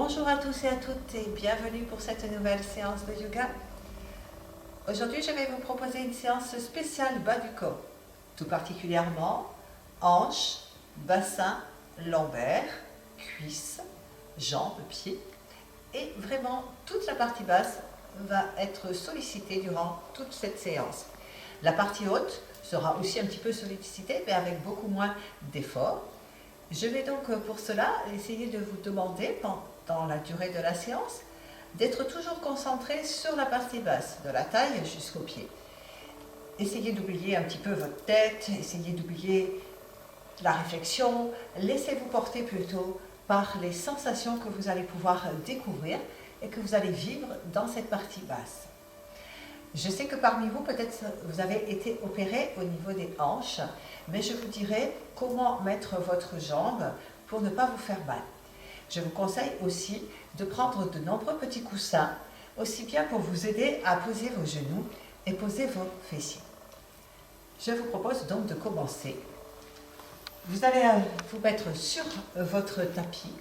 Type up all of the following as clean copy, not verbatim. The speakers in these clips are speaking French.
Bonjour à tous et à toutes et bienvenue pour cette nouvelle séance de yoga. Aujourd'hui, je vais vous proposer une séance spéciale bas du corps, tout particulièrement hanches, bassin, lombaires, cuisses, jambes, pieds et vraiment toute la partie basse va être sollicitée durant toute cette séance. La partie haute sera aussi un petit peu sollicitée mais avec beaucoup moins d'efforts. Je vais donc pour cela essayer de vous demander pendant la durée de la séance d'être toujours concentré sur la partie basse, de la taille jusqu'aux pieds. Essayez d'oublier un petit peu votre tête, essayez d'oublier la réflexion, laissez-vous porter plutôt par les sensations que vous allez pouvoir découvrir et que vous allez vivre dans cette partie basse. Je sais que parmi vous, peut-être vous avez été opéré au niveau des hanches, mais je vous dirai comment mettre votre jambe pour ne pas vous faire mal. Je vous conseille aussi de prendre de nombreux petits coussins, aussi bien pour vous aider à poser vos genoux et poser vos fessiers. Je vous propose donc de commencer. Vous allez vous mettre sur votre tapis.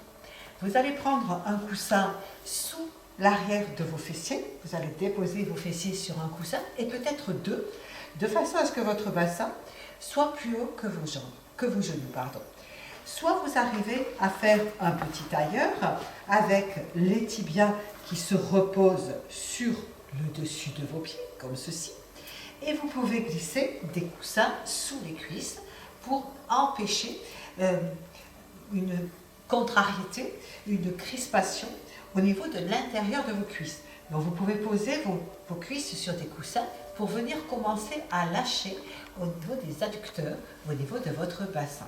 Vous allez prendre un coussin sous l'arrière de vos fessiers. Vous allez déposer vos fessiers sur un coussin et peut-être deux, de façon à ce que votre bassin soit plus haut que vos genoux. Soit vous arrivez à faire un petit tailleur avec les tibias qui se reposent sur le dessus de vos pieds, comme ceci. Et vous pouvez glisser des coussins sous les cuisses pour empêcher une contrariété, une crispation au niveau de l'intérieur de vos cuisses. Donc vous pouvez poser vos cuisses sur des coussins pour venir commencer à lâcher au niveau des adducteurs, au niveau de votre bassin.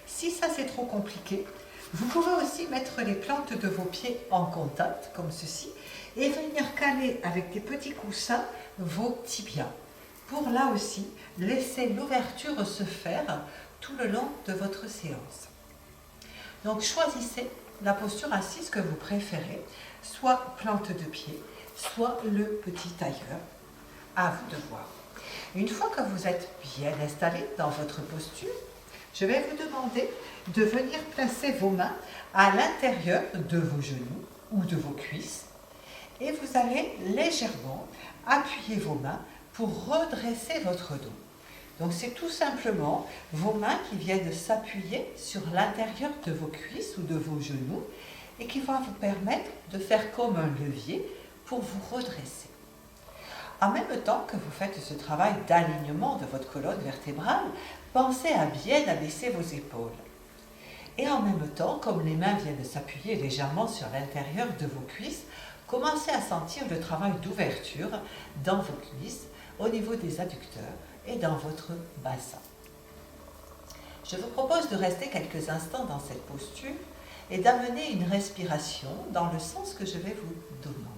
Si ça c'est trop compliqué, vous pouvez aussi mettre les plantes de vos pieds en contact, comme ceci, et venir caler avec des petits coussins vos tibias, pour là aussi laisser l'ouverture se faire tout le long de votre séance. Donc choisissez la posture assise que vous préférez, soit plante de pied, soit le petit tailleur, à vous de voir. Une fois que vous êtes bien installé dans votre posture, je vais vous demander de venir placer vos mains à l'intérieur de vos genoux ou de vos cuisses et vous allez légèrement appuyer vos mains pour redresser votre dos. Donc c'est tout simplement vos mains qui viennent s'appuyer sur l'intérieur de vos cuisses ou de vos genoux et qui va vous permettre de faire comme un levier pour vous redresser. En même temps que vous faites ce travail d'alignement de votre colonne vertébrale, pensez à bien abaisser vos épaules. Et en même temps, comme les mains viennent s'appuyer légèrement sur l'intérieur de vos cuisses, commencez à sentir le travail d'ouverture dans vos cuisses, au niveau des adducteurs et dans votre bassin. Je vous propose de rester quelques instants dans cette posture et d'amener une respiration dans le sens que je vais vous demander.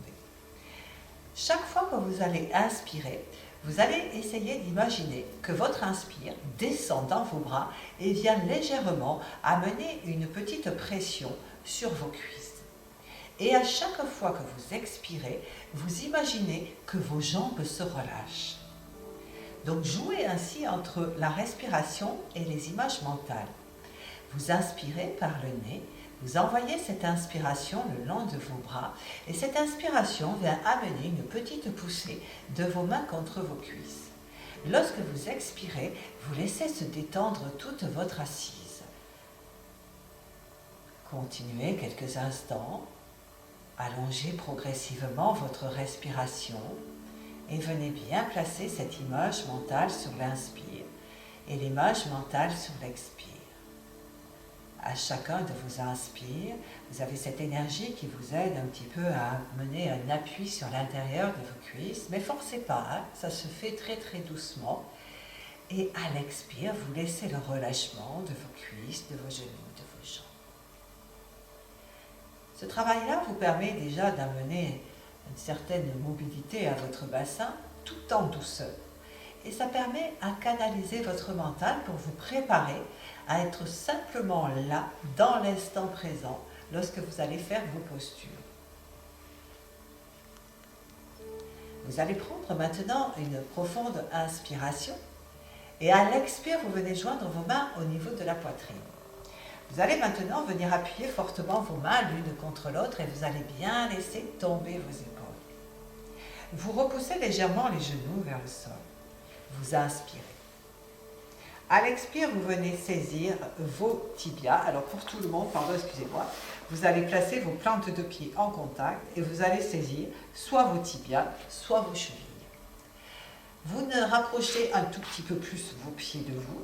Chaque fois que vous allez inspirer, vous allez essayer d'imaginer que votre inspire descend dans vos bras et vient légèrement amener une petite pression sur vos cuisses. Et à chaque fois que vous expirez, vous imaginez que vos jambes se relâchent. Donc jouez ainsi entre la respiration et les images mentales. Vous inspirez par le nez, vous envoyez cette inspiration le long de vos bras et cette inspiration vient amener une petite poussée de vos mains contre vos cuisses. Lorsque vous expirez, vous laissez se détendre toute votre assise. Continuez quelques instants, allongez progressivement votre respiration et venez bien placer cette image mentale sur l'inspire et l'image mentale sur l'expire. À chacun de vos inspires, vous avez cette énergie qui vous aide un petit peu à mener un appui sur l'intérieur de vos cuisses, mais forcez pas, hein, ça se fait très très doucement. Et à l'expire, vous laissez le relâchement de vos cuisses, de vos genoux, de vos jambes. Ce travail-là vous permet déjà d'amener une certaine mobilité à votre bassin, tout en douceur. Et ça permet à canaliser votre mental pour vous préparer à être simplement là, dans l'instant présent, lorsque vous allez faire vos postures. Vous allez prendre maintenant une profonde inspiration et à l'expire, vous venez joindre vos mains au niveau de la poitrine. Vous allez maintenant venir appuyer fortement vos mains l'une contre l'autre et vous allez bien laisser tomber vos épaules. Vous repoussez légèrement les genoux vers le sol. Vous inspirez. À l'expire, vous venez saisir vos tibias. Alors pour tout le monde, pardon, excusez-moi, vous allez placer vos plantes de pied en contact et vous allez saisir soit vos tibias, soit vos chevilles. Vous ne rapprochez un tout petit peu plus vos pieds de vous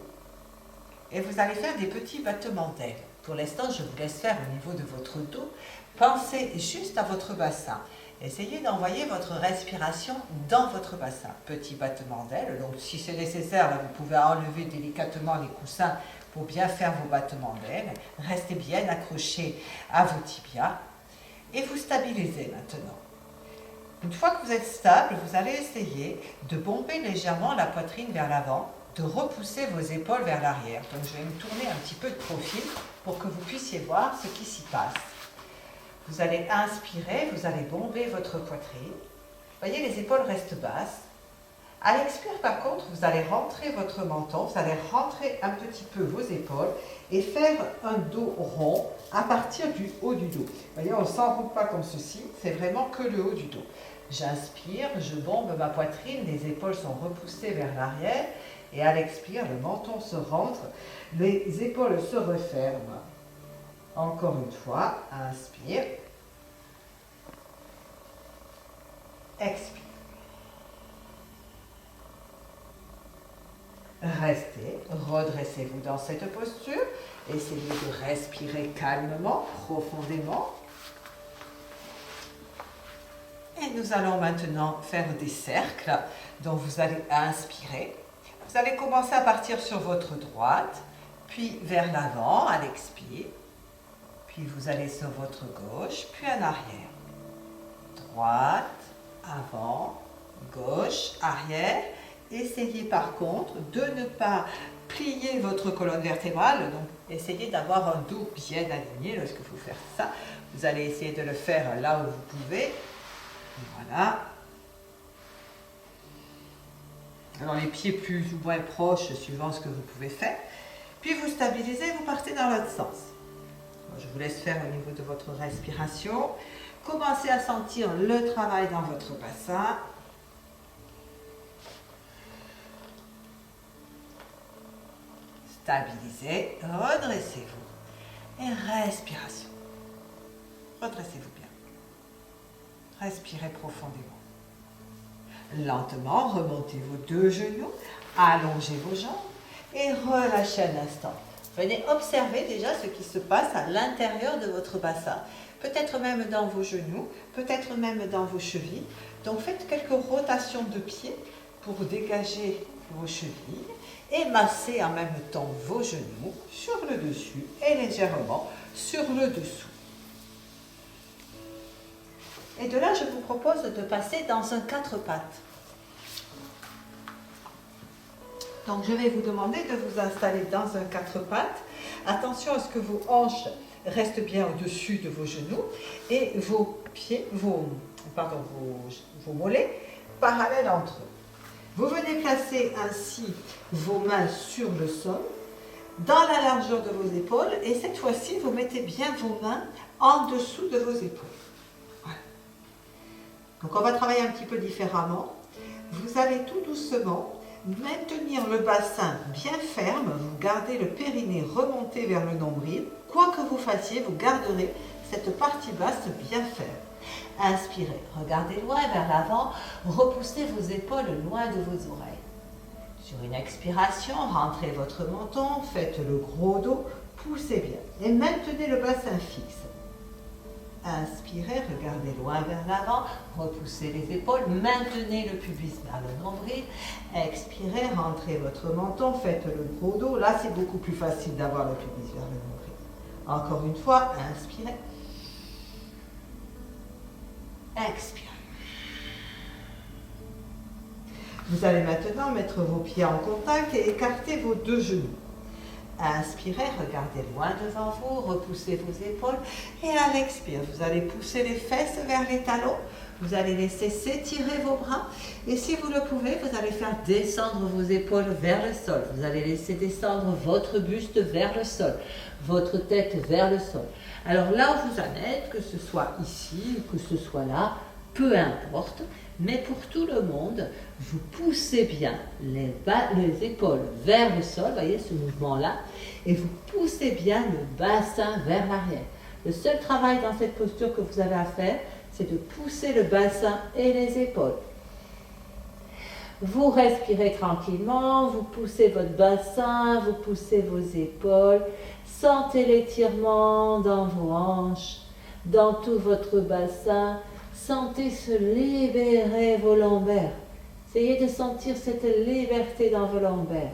et vous allez faire des petits battements d'ailes. Pour l'instant, je vous laisse faire au niveau de votre dos. Pensez juste à votre bassin. Essayez d'envoyer votre respiration dans votre bassin. Petit battement d'aile. Donc, si c'est nécessaire, là, vous pouvez enlever délicatement les coussins pour bien faire vos battements d'aile. Restez bien accrochés à vos tibias. Et vous stabilisez maintenant. Une fois que vous êtes stable, vous allez essayer de bomber légèrement la poitrine vers l'avant, de repousser vos épaules vers l'arrière. Donc, je vais me tourner un petit peu de profil pour que vous puissiez voir ce qui s'y passe. Vous allez inspirer, vous allez bomber votre poitrine. Vous voyez, les épaules restent basses. À l'expire, par contre, vous allez rentrer votre menton, vous allez rentrer un petit peu vos épaules et faire un dos rond à partir du haut du dos. Vous voyez, on ne s'enroule pas comme ceci, c'est vraiment que le haut du dos. J'inspire, je bombe ma poitrine, les épaules sont repoussées vers l'arrière et à l'expire, le menton se rentre, les épaules se referment. Encore une fois, inspire, expire. Restez, redressez-vous dans cette posture, essayez de respirer calmement, profondément. Et nous allons maintenant faire des cercles, donc vous allez inspirer. Vous allez commencer à partir sur votre droite, puis vers l'avant à l'expire. Puis vous allez sur votre gauche, puis en arrière. Droite, avant, gauche, arrière. Essayez par contre de ne pas plier votre colonne vertébrale. Donc essayez d'avoir un dos bien aligné lorsque vous faites ça. Vous allez essayer de le faire là où vous pouvez. Voilà. Alors les pieds plus ou moins proches suivant ce que vous pouvez faire. Puis vous stabilisez, vous partez dans l'autre sens. Je vous laisse faire au niveau de votre respiration. Commencez à sentir le travail dans votre bassin. Stabilisez, redressez-vous. Et respiration. Redressez-vous bien. Respirez profondément. Lentement, remontez vos deux genoux, allongez vos jambes et relâchez un instant. Venez observer déjà ce qui se passe à l'intérieur de votre bassin. Peut-être même dans vos genoux, peut-être même dans vos chevilles. Donc faites quelques rotations de pieds pour dégager vos chevilles et massez en même temps vos genoux sur le dessus et légèrement sur le dessous. Et de là, je vous propose de passer dans un quatre pattes. Donc, je vais vous demander de vous installer dans un quatre pattes. Attention à ce que vos hanches restent bien au-dessus de vos genoux et vos pieds, vos mollets parallèles entre eux. Vous venez placer ainsi vos mains sur le sol, dans la largeur de vos épaules, et cette fois-ci, vous mettez bien vos mains en dessous de vos épaules. Voilà. Donc, on va travailler un petit peu différemment. Vous allez tout doucement maintenir le bassin bien ferme, vous gardez le périnée remonté vers le nombril. Quoi que vous fassiez, vous garderez cette partie basse bien ferme. Inspirez, regardez loin vers l'avant, repoussez vos épaules loin de vos oreilles. Sur une expiration, rentrez votre menton, faites le gros dos, poussez bien et maintenez le bassin fixe. Inspirez, regardez loin vers l'avant, repoussez les épaules, maintenez le pubis vers le nombril. Expirez, rentrez votre menton, faites le gros dos. Là, c'est beaucoup plus facile d'avoir le pubis vers le nombril. Encore une fois, inspirez. Expirez. Vous allez maintenant mettre vos pieds en contact et écarter vos deux genoux. Inspirez, regardez loin devant vous, repoussez vos épaules et à l'expire, vous allez pousser les fesses vers les talons Vous allez laisser s'étirer vos bras. Et si vous le pouvez, vous allez faire descendre vos épaules vers le sol. Vous allez laisser descendre votre buste vers le sol. Votre tête vers le sol. Alors là où vous en êtes, que ce soit ici ou que ce soit là, peu importe. Mais pour tout le monde, vous poussez bien les épaules vers le sol. Voyez ce mouvement-là. Et vous poussez bien le bassin vers l'arrière. Le seul travail dans cette posture que vous avez à faire, c'est de pousser le bassin et les épaules. Vous respirez tranquillement, vous poussez votre bassin, vous poussez vos épaules. Sentez l'étirement dans vos hanches, dans tout votre bassin. Sentez se libérer vos lombaires. Essayez de sentir cette liberté dans vos lombaires.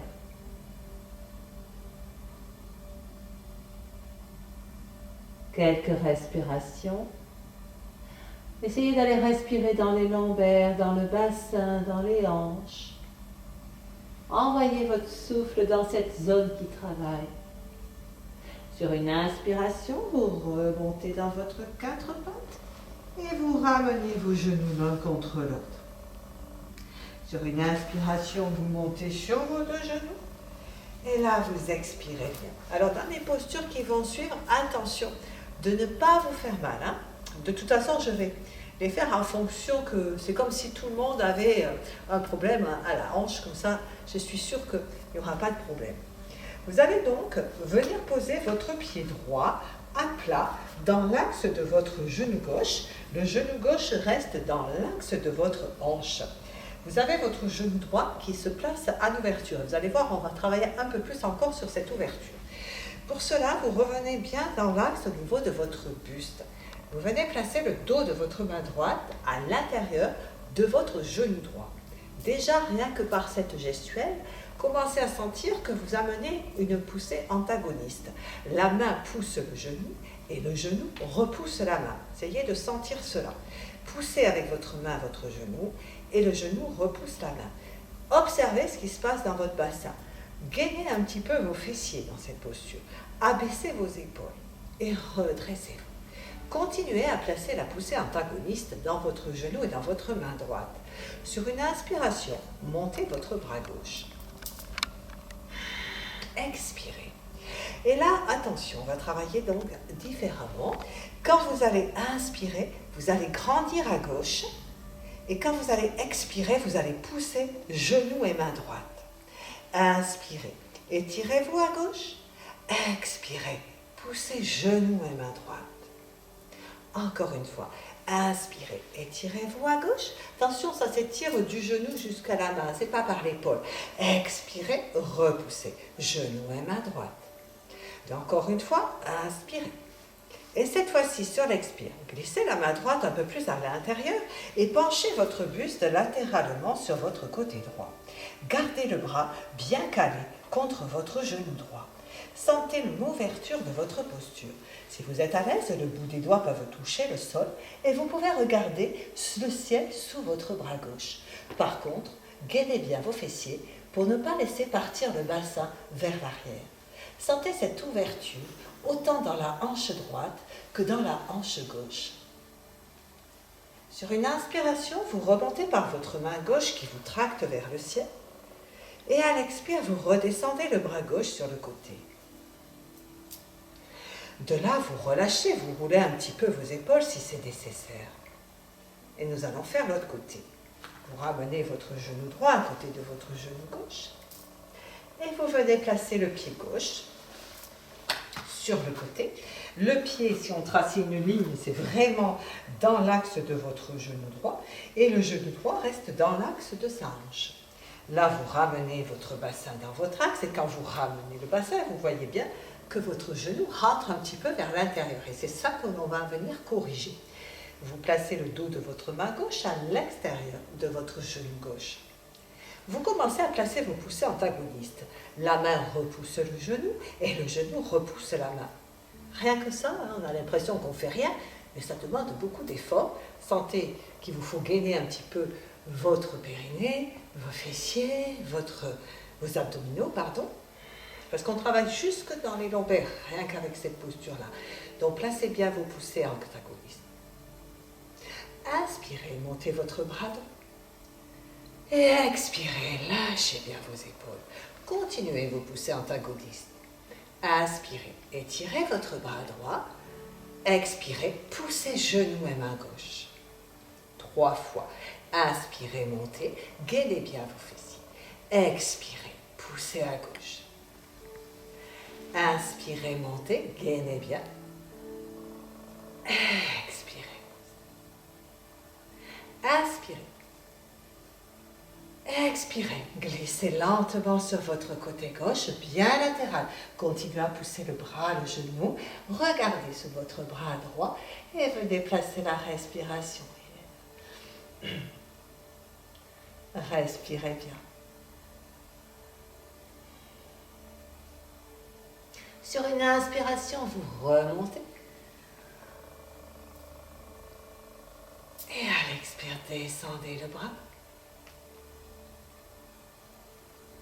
Quelques respirations. Essayez d'aller respirer dans les lombaires, dans le bassin, dans les hanches. Envoyez votre souffle dans cette zone qui travaille. Sur une inspiration, vous remontez dans votre quatre pattes et vous ramenez vos genoux l'un contre l'autre. Sur une inspiration, vous montez sur vos deux genoux. Et là, vous expirez bien. Alors, dans les postures qui vont suivre, attention de ne pas vous faire mal. Hein. De toute façon, je vais les faire en fonction que c'est comme si tout le monde avait un problème à la hanche, comme ça, je suis sûre qu'il n'y aura pas de problème. Vous allez donc venir poser votre pied droit à plat dans l'axe de votre genou gauche. Le genou gauche reste dans l'axe de votre hanche. Vous avez votre genou droit qui se place à l'ouverture. Vous allez voir, on va travailler un peu plus encore sur cette ouverture. Pour cela, vous revenez bien dans l'axe au niveau de votre buste. Vous venez placer le dos de votre main droite à l'intérieur de votre genou droit. Déjà, rien que par cette gestuelle, commencez à sentir que vous amenez une poussée antagoniste. La main pousse le genou et le genou repousse la main. Essayez de sentir cela. Poussez avec votre main votre genou et le genou repousse la main. Observez ce qui se passe dans votre bassin. Gainez un petit peu vos fessiers dans cette posture. Abaissez vos épaules et redressez-vous. Continuez à placer la poussée antagoniste dans votre genou et dans votre main droite. Sur une inspiration, montez votre bras gauche. Expirez. Et là, attention, on va travailler donc différemment. Quand vous allez inspirer, vous allez grandir à gauche. Et quand vous allez expirer, vous allez pousser genou et main droite. Inspirez. Étirez-vous à gauche. Expirez. Poussez genou et main droite. Encore une fois. Inspirez. Étirez-vous à gauche. Attention, ça s'étire du genou jusqu'à la main. Ce n'est pas par l'épaule. Expirez. Repoussez. Genou et main droite. Et encore une fois. Inspirez. Et cette fois-ci, sur l'expire, glissez la main droite un peu plus à l'intérieur et penchez votre buste latéralement sur votre côté droit. Gardez le bras bien calé contre votre genou droit. Sentez l'ouverture de votre posture. Si vous êtes à l'aise, le bout des doigts peuvent toucher le sol et vous pouvez regarder le ciel sous votre bras gauche. Par contre, gainez bien vos fessiers pour ne pas laisser partir le bassin vers l'arrière. Sentez cette ouverture autant dans la hanche droite que dans la hanche gauche. Sur une inspiration, vous remontez par votre main gauche qui vous tracte vers le ciel et à l'expire, vous redescendez le bras gauche sur le côté. De là, vous relâchez, vous roulez un petit peu vos épaules si c'est nécessaire. Et nous allons faire l'autre côté. Vous ramenez votre genou droit à côté de votre genou gauche et vous venez placer le pied gauche sur le côté. Le pied, si on trace une ligne, c'est vraiment dans l'axe de votre genou droit et le genou droit reste dans l'axe de sa hanche. Là, vous ramenez votre bassin dans votre axe et quand vous ramenez le bassin, vous voyez bien que votre genou rentre un petit peu vers l'intérieur et c'est ça que l'on va venir corriger. Vous placez le dos de votre main gauche à l'extérieur de votre genou gauche. Vous commencez à placer vos poussées antagonistes. La main repousse le genou et le genou repousse la main. Rien que ça, on a l'impression qu'on ne fait rien, mais ça demande beaucoup d'efforts. Sentez qu'il vous faut gainer un petit peu votre périnée, vos fessiers, vos abdominaux, parce qu'on travaille jusque dans les lombaires, rien qu'avec cette posture-là. Donc placez bien vos poussées antagonistes. Inspirez, montez votre bras droit. Et expirez, lâchez bien vos épaules. Continuez vous pousser antagoniste. Inspirez, étirez votre bras droit. Expirez, poussez genou et main gauche. 3 fois. Inspirez, montez, gainez bien vos fessiers. Expirez, poussez à gauche. Inspirez, montez, gainez bien. Expirez. Inspirez. Expirez, glissez lentement sur votre côté gauche, bien latéral. Continuez à pousser le bras, le genou. Regardez sur votre bras droit et venez placer la respiration. Respirez bien. Sur une inspiration, vous remontez. Et à l'expire, descendez le bras.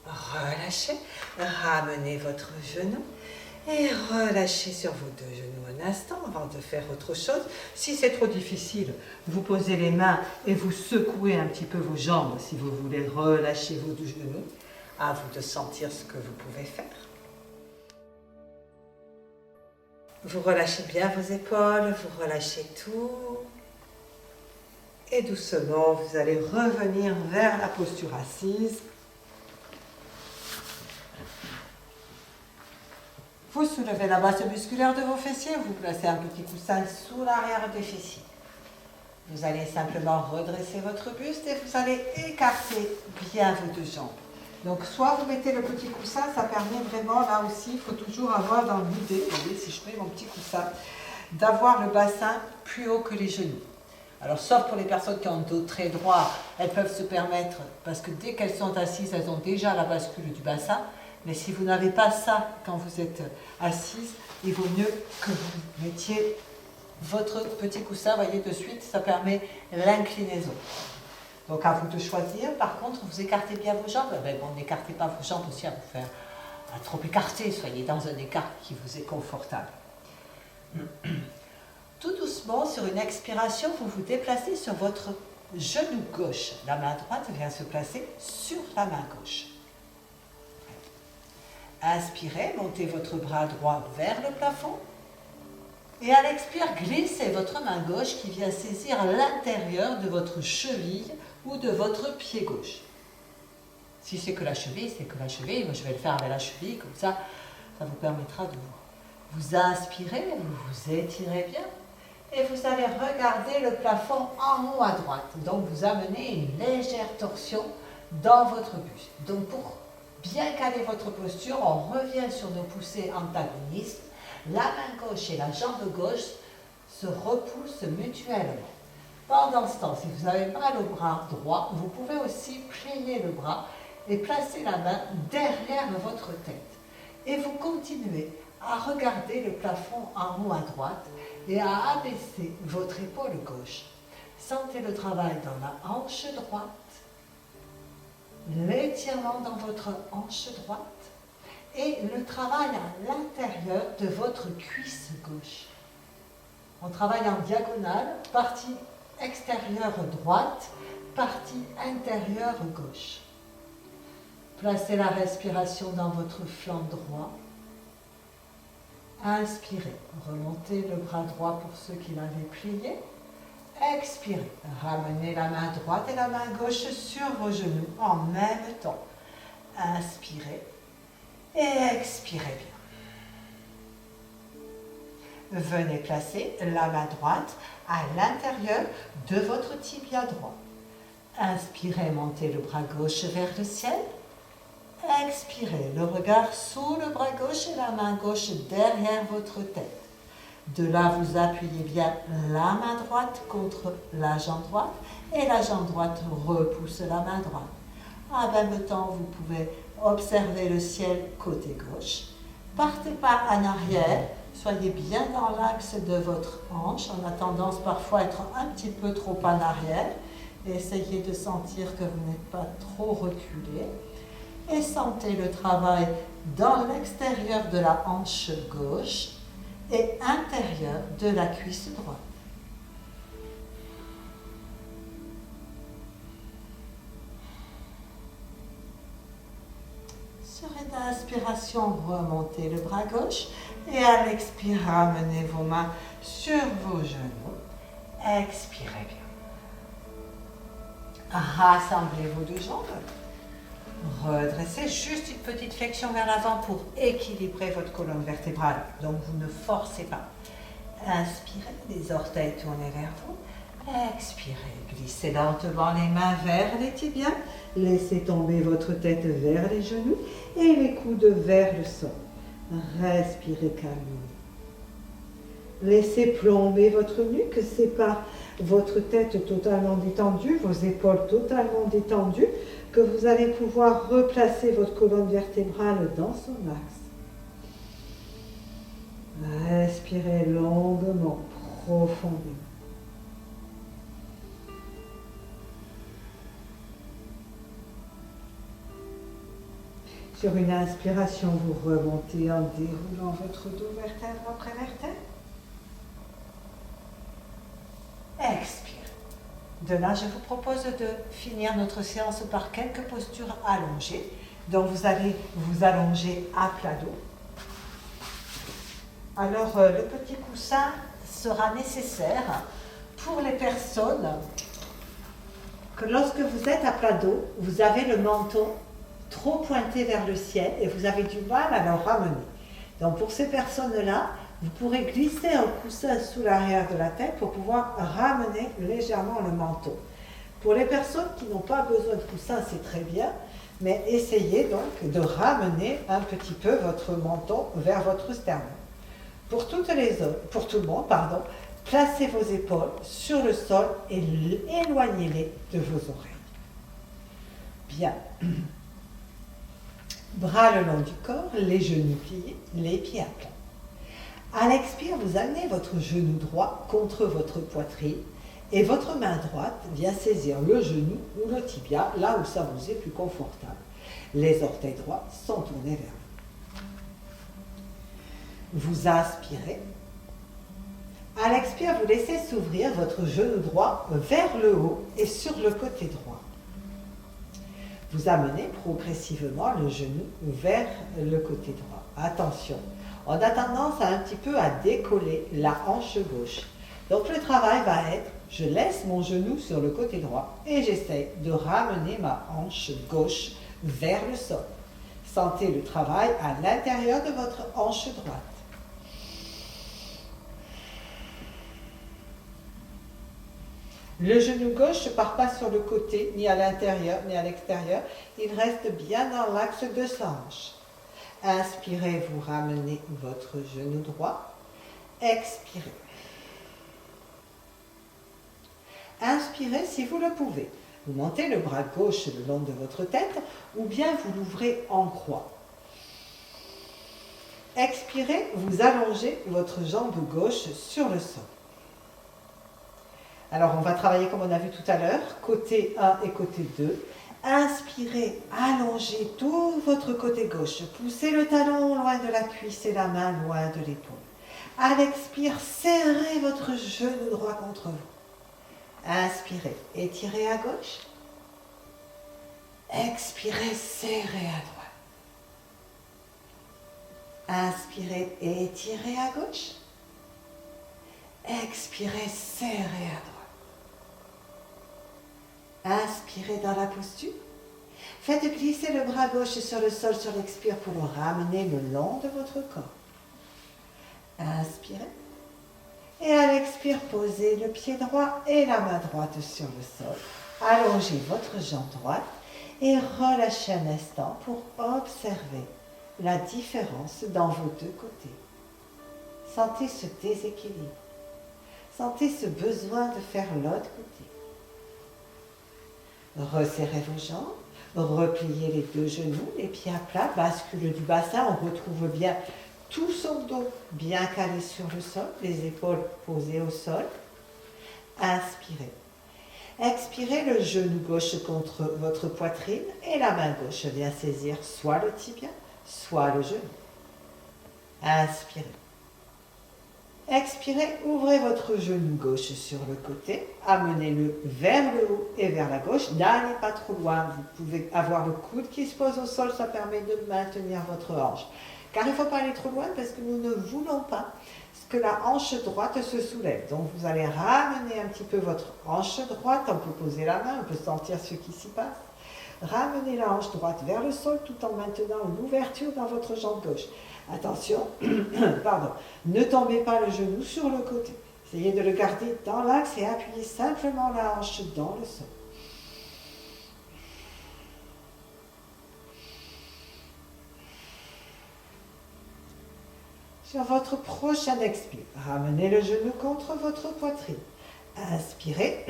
Relâchez, ramenez votre genou et relâchez sur vos 2 genoux un instant avant de faire autre chose. Si c'est trop difficile, vous posez les mains et vous secouez un petit peu vos jambes si vous voulez relâcher vos 2 genoux. À vous de sentir ce que vous pouvez faire. Vous relâchez bien vos épaules, vous relâchez tout. Et doucement, vous allez revenir vers la posture assise. Vous soulevez la base musculaire de vos fessiers, vous placez un petit coussin sous l'arrière des fessiers. Vous allez simplement redresser votre buste et vous allez écarter bien vos 2 jambes. Donc soit vous mettez le petit coussin, ça permet vraiment, là aussi, il faut toujours avoir dans l'idée, vous voyez, si je mets mon petit coussin, d'avoir le bassin plus haut que les genoux. Alors sauf pour les personnes qui ont un dos très droit, elles peuvent se permettre, parce que dès qu'elles sont assises, elles ont déjà la bascule du bassin. Mais si vous n'avez pas ça quand vous êtes assise, il vaut mieux que vous mettiez votre petit coussin, voyez de suite, ça permet l'inclinaison. Donc à vous de choisir. Par contre, vous écartez bien vos jambes. Ben bon, n'écartez pas vos jambes aussi à vous faire trop écarter. Soyez dans un écart qui vous est confortable. Tout doucement, sur une expiration, vous vous déplacez sur votre genou gauche. La main droite vient se placer sur la main gauche. Inspirez, montez votre bras droit vers le plafond. Et à l'expire, glissez votre main gauche qui vient saisir l'intérieur de votre cheville ou de votre pied gauche. Si c'est que la cheville, c'est que la cheville. Moi, je vais le faire avec la cheville, comme ça, ça vous permettra de vous inspirez, vous vous étirez bien. Et vous allez regarder le plafond en haut à droite. Donc, vous amenez une légère torsion dans votre buste. Donc, pour bien caler votre posture, on revient sur nos poussées antagonistes. La main gauche et la jambe gauche se repoussent mutuellement. Pendant ce temps, si vous avez mal au bras droit, vous pouvez aussi plier le bras et placer la main derrière votre tête. Et vous continuez à regarder le plafond en haut à droite et à abaisser votre épaule gauche. Sentez le travail dans la hanche droite, l'étirement dans votre hanche droite et le travail à l'intérieur de votre cuisse gauche. On travaille en diagonale, partie extérieure droite, partie intérieure gauche. Placez la respiration dans votre flanc droit. Inspirez, remontez le bras droit pour ceux qui l'avaient plié. Expirez, ramenez la main droite et la main gauche sur vos genoux en même temps. Inspirez et expirez bien. Venez placer la main droite à l'intérieur de votre tibia droit. Inspirez, montez le bras gauche vers le ciel. Expirez, le regard sous le bras gauche et la main gauche derrière votre tête. De là, vous appuyez bien la main droite contre la jambe droite et la jambe droite repousse la main droite. En même temps, vous pouvez observer le ciel côté gauche. Partez pas en arrière, soyez bien dans l'axe de votre hanche. On a tendance parfois à être un petit peu trop en arrière. Essayez de sentir que vous n'êtes pas trop reculé. Et sentez le travail dans l'extérieur de la hanche gauche et intérieur de la cuisse droite. Sur une inspiration, remontez le bras gauche. Et à l'expire, ramenez vos mains sur vos genoux. Expirez bien. Rassemblez vos deux jambes. Redressez juste une petite flexion vers l'avant pour équilibrer votre colonne vertébrale. Donc vous ne forcez pas. Inspirez, les orteils tournés vers vous. Expirez, glissez lentement les mains vers les tibias. Laissez tomber votre tête vers les genoux et les coudes vers le sol. Respirez calmement. Laissez plomber votre nuque, sépare votre tête totalement détendue, vos épaules totalement détendues, que vous allez pouvoir replacer votre colonne vertébrale dans son axe. Respirez longuement, profondément. Sur une inspiration, vous remontez en déroulant votre dos vertèbre après vertèbre. Expire. De là, je vous propose de finir notre séance par quelques postures allongées. Donc, vous allez vous allonger à plat dos. Alors, le petit coussin sera nécessaire pour les personnes que lorsque vous êtes à plat dos, vous avez le menton trop pointé vers le ciel et vous avez du mal à le ramener. Donc, pour ces personnes-là, vous pourrez glisser un coussin sous l'arrière de la tête pour pouvoir ramener légèrement le menton. Pour les personnes qui n'ont pas besoin de coussin, c'est très bien, mais essayez donc de ramener un petit peu votre menton vers votre sternum. Pour tout le monde, placez vos épaules sur le sol et éloignez-les de vos oreilles. Bien. Bras le long du corps, les genoux pliés, les pieds à plat. À l'expire, vous amenez votre genou droit contre votre poitrine et votre main droite vient saisir le genou ou le tibia, là où ça vous est plus confortable. Les orteils droits sont tournés vers vous. Vous inspirez. À l'expire, vous laissez s'ouvrir votre genou droit vers le haut et sur le côté droit. Vous amenez progressivement le genou vers le côté droit. Attention, on a tendance un petit peu à décoller la hanche gauche. Donc le travail va être, je laisse mon genou sur le côté droit et j'essaie de ramener ma hanche gauche vers le sol. Sentez le travail à l'intérieur de votre hanche droite. Le genou gauche ne part pas sur le côté, ni à l'intérieur, ni à l'extérieur. Il reste bien dans l'axe de sa hanche. Inspirez, vous ramenez votre genou droit. Expirez. Inspirez si vous le pouvez. Vous montez le bras gauche le long de votre tête ou bien vous l'ouvrez en croix. Expirez, vous allongez votre jambe gauche sur le sol. Alors, on va travailler comme on a vu tout à l'heure, côté 1 et côté 2. Inspirez, allongez tout votre côté gauche. Poussez le talon loin de la cuisse et la main loin de l'épaule. À l'expire, serrez votre genou droit contre vous. Inspirez, étirez à gauche. Expirez, serrez à droite. Inspirez, étirez à gauche. Expirez, serrez à droite. Inspirez dans la posture. Faites glisser le bras gauche sur le sol sur l'expire pour le ramener le long de votre corps. Inspirez. Et à l'expire, posez le pied droit et la main droite sur le sol. Allongez votre jambe droite et relâchez un instant pour observer la différence dans vos deux côtés. Sentez ce déséquilibre. Sentez ce besoin de faire l'autre côté. Resserrez vos jambes, repliez les deux genoux, les pieds à plat, bascule du bassin, on retrouve bien tout son dos bien calé sur le sol, les épaules posées au sol. Inspirez. Expirez, le genou gauche contre votre poitrine et la main gauche vient saisir soit le tibia, soit le genou. Inspirez. Expirez, ouvrez votre genou gauche sur le côté, amenez-le vers le haut et vers la gauche. N'allez pas trop loin, vous pouvez avoir le coude qui se pose au sol, ça permet de maintenir votre hanche. Car il ne faut pas aller trop loin parce que nous ne voulons pas que la hanche droite se soulève. Donc vous allez ramener un petit peu votre hanche droite, on peut poser la main, on peut sentir ce qui s'y passe. Ramenez la hanche droite vers le sol tout en maintenant l'ouverture dans votre jambe gauche. Attention, pardon, ne tombez pas le genou sur le côté. Essayez de le garder dans l'axe et appuyez simplement la hanche dans le sol. Sur votre prochain expire, ramenez le genou contre votre poitrine. Inspirez.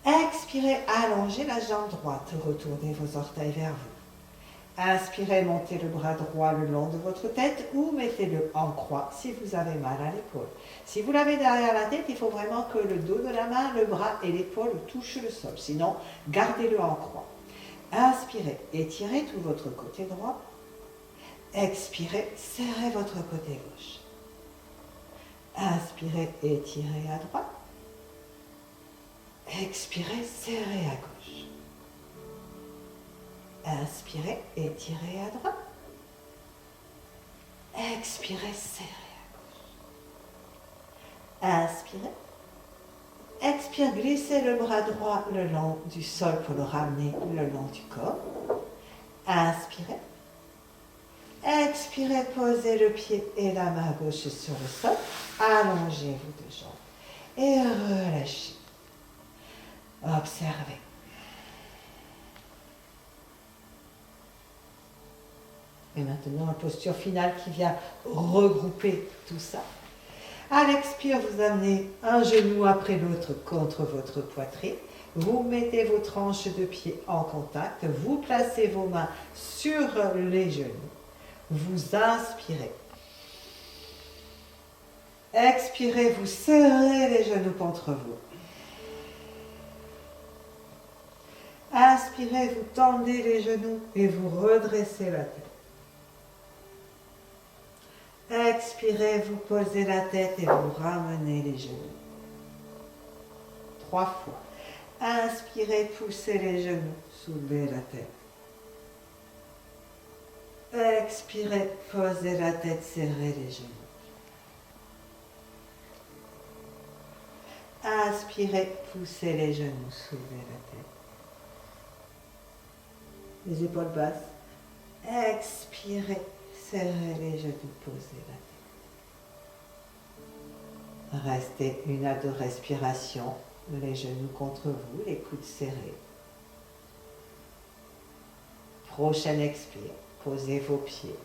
Expirez, allongez la jambe droite, retournez vos orteils vers vous. Inspirez, montez le bras droit le long de votre tête ou mettez-le en croix si vous avez mal à l'épaule. Si vous l'avez derrière la tête, il faut vraiment que le dos de la main, le bras et l'épaule touchent le sol. Sinon, gardez-le en croix. Inspirez, étirez tout votre côté droit. Expirez, serrez votre côté gauche. Inspirez, étirez à droite. Expirez, serrez à gauche. Inspirez, étirez à droite. Expirez, serrez à gauche. Inspirez. Expire, glissez le bras droit le long du sol pour le ramener le long du corps. Inspirez. Expirez, posez le pied et la main gauche sur le sol. Allongez vos deux jambes et relâchez. Observez. Et maintenant, la posture finale qui vient regrouper tout ça. À l'expire, vous amenez un genou après l'autre contre votre poitrine. Vous mettez votre hanche de pied en contact. Vous placez vos mains sur les genoux. Vous inspirez. Expirez, vous serrez les genoux contre vous. Inspirez, vous tendez les genoux et vous redressez la tête. Expirez, vous posez la tête et vous ramenez les genoux. 3 fois. Inspirez, poussez les genoux, soulevez la tête. Expirez, posez la tête, serrez les genoux. Inspirez, poussez les genoux, soulevez la tête. Les épaules basses. Expirez, serrez les genoux, posez la tête. Restez 1 à 2 respirations, les genoux contre vous, les coudes serrés. Prochain expire, posez vos pieds,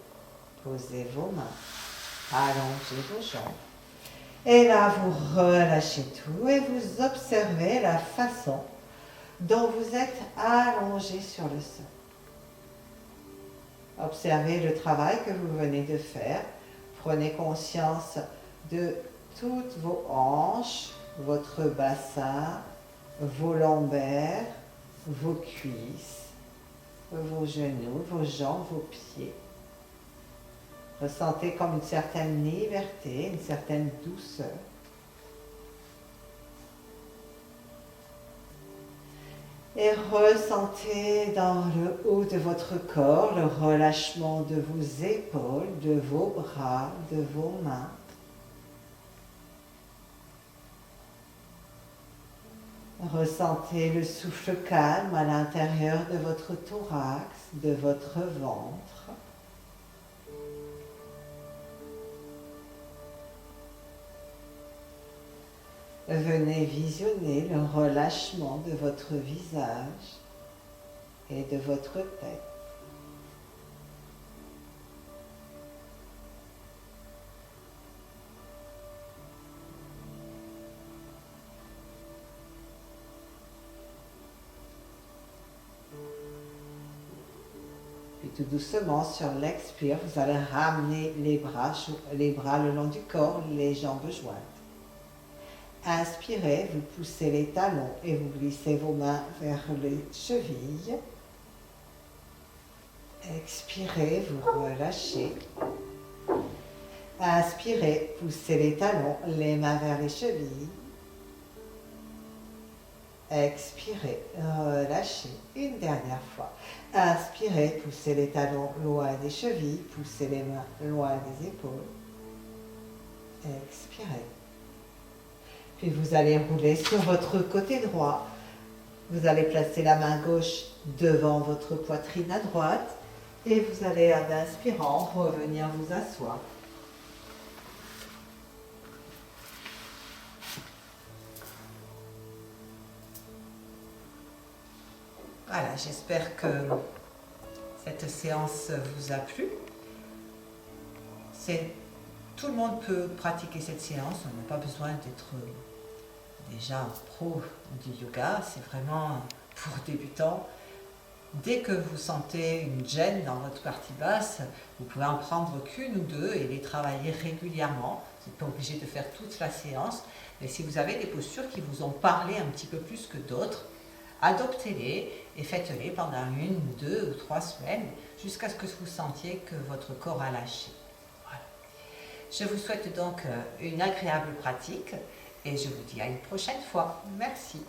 posez vos mains, allongez vos jambes. Et là, vous relâchez tout et vous observez la façon dont vous êtes allongé sur le sol. Observez le travail que vous venez de faire. Prenez conscience de toutes vos hanches, votre bassin, vos lombaires, vos cuisses, vos genoux, vos jambes, vos pieds. Ressentez comme une certaine liberté, une certaine douceur. Et ressentez dans le haut de votre corps le relâchement de vos épaules, de vos bras, de vos mains. Ressentez le souffle calme à l'intérieur de votre thorax, de votre ventre. Venez visionner le relâchement de votre visage et de votre tête. Puis tout doucement, sur l'expire, vous allez ramener les bras le long du corps, les jambes jointes. Inspirez, vous poussez les talons et vous glissez vos mains vers les chevilles. Expirez, vous relâchez. Inspirez, poussez les talons, les mains vers les chevilles. Expirez, relâchez. Une dernière fois. Inspirez, poussez les talons loin des chevilles, poussez les mains loin des épaules. Expirez. Puis vous allez rouler sur votre côté droit. Vous allez placer la main gauche devant votre poitrine à droite et vous allez, en inspirant, revenir vous asseoir. Voilà, j'espère que cette séance vous a plu. Tout le monde peut pratiquer cette séance, on n'a pas besoin d'être déjà pro du yoga, c'est vraiment pour débutants. Dès que vous sentez une gêne dans votre partie basse, vous pouvez en prendre qu'une ou deux et les travailler régulièrement. Vous n'êtes pas obligé de faire toute la séance, mais si vous avez des postures qui vous ont parlé un petit peu plus que d'autres, adoptez-les et faites-les pendant 1, 2 ou 3 semaines jusqu'à ce que vous sentiez que votre corps a lâché. Voilà. Je vous souhaite donc une agréable pratique et je vous dis à une prochaine fois. Merci.